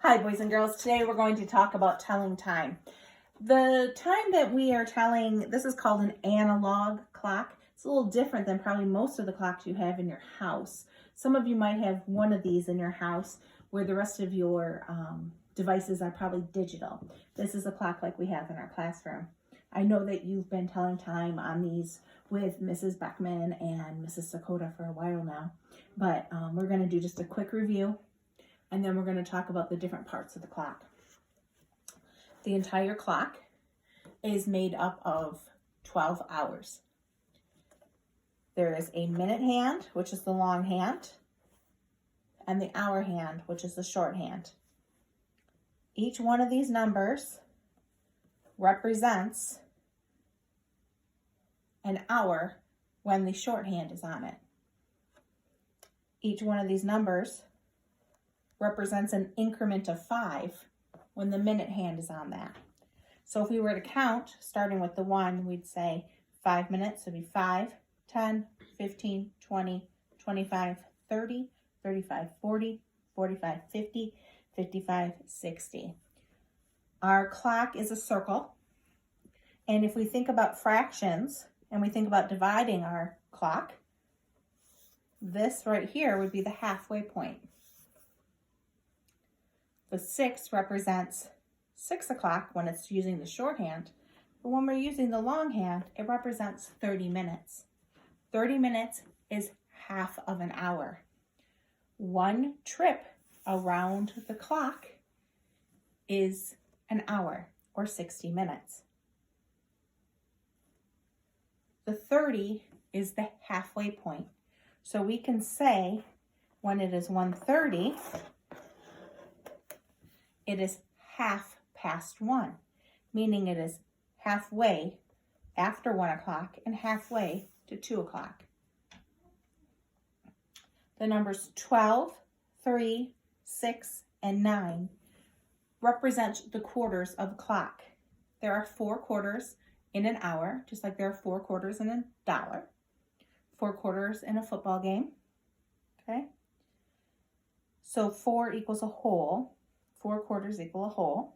Hi, boys and girls. Today we're going to talk about telling time. The time that we are telling, this is called an analog clock. It's a little different than probably most of the clocks you have in your house. Some of you might have one of these in your house where the rest of your devices are probably digital. This is a clock like we have in our classroom. I know that you've been telling time on these with Mrs. Beckman and Mrs. Sakota for a while now, but we're going to do just a quick review. And then we're going to talk about the different parts of the clock. The entire clock is made up of 12 hours. There is a minute hand, which is the long hand, and the hour hand, which is the short hand. Each one of these numbers represents an hour when the short hand is on it. Each one of these numbers represents an increment of 5 when the minute hand is on that. So if we were to count, starting with the 1, we'd say 5 minutes would be 5, 10, 15, 20, 25, 30, 35, 40, 45, 50, 55, 60. Our clock is a circle. And if we think about fractions and we think about dividing our clock, this right here would be the halfway point. The 6 represents 6 o'clock when it's using the shorthand, but when we're using the longhand, it represents 30 minutes. 30 minutes is half of an hour. One trip around the clock is an hour or 60 minutes. The 30 is the halfway point. So we can say when it is 1:30, it is 1/2 meaning it is halfway after 1 o'clock and halfway to 2 o'clock. The numbers 12, 3, 6, and 9 represent the quarters of the clock. There are 4 quarters in an hour, just like there are 4 quarters in a dollar, 4 quarters in a football game, okay? So 4 equals a whole. 4 quarters equal a whole.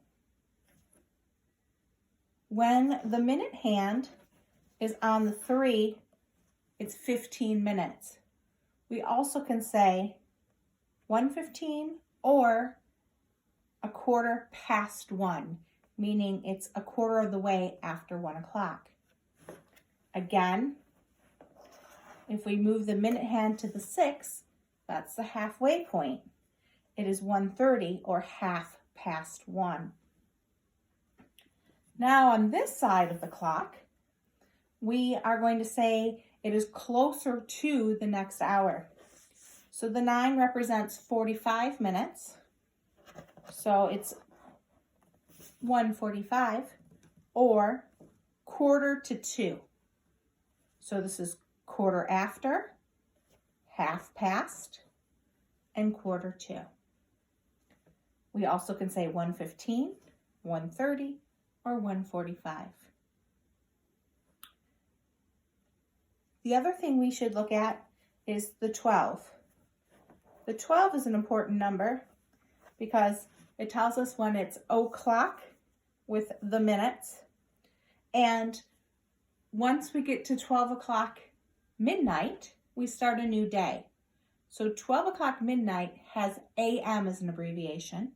When the minute hand is on the 3, it's 15 minutes. We also can say 1:15 or 1:15, meaning it's a quarter of the way after 1 o'clock. Again, if we move the minute hand to the 6, that's the halfway point. It is 1:30 or 1/2. Now on this side of the clock, we are going to say it is closer to the next hour. So the 9 represents 45 minutes. So it's 1:45 or 1:45. So this is quarter after, half past, and 1:45. We also can say 1:15, 1:30, or 1:45. The other thing we should look at is the 12. The 12 is an important number because it tells us when it's o'clock with the minutes. And once we get to 12 o'clock midnight, we start a new day. So 12 o'clock midnight has AM as an abbreviation.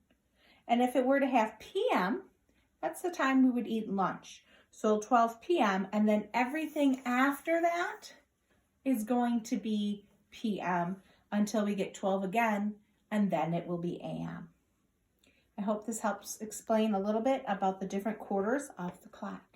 And if it were to have PM, that's the time we would eat lunch. So 12 p.m. and then everything after that is going to be PM until we get 12 again, and then it will be AM. I hope this helps explain a little bit about the different quarters of the clock.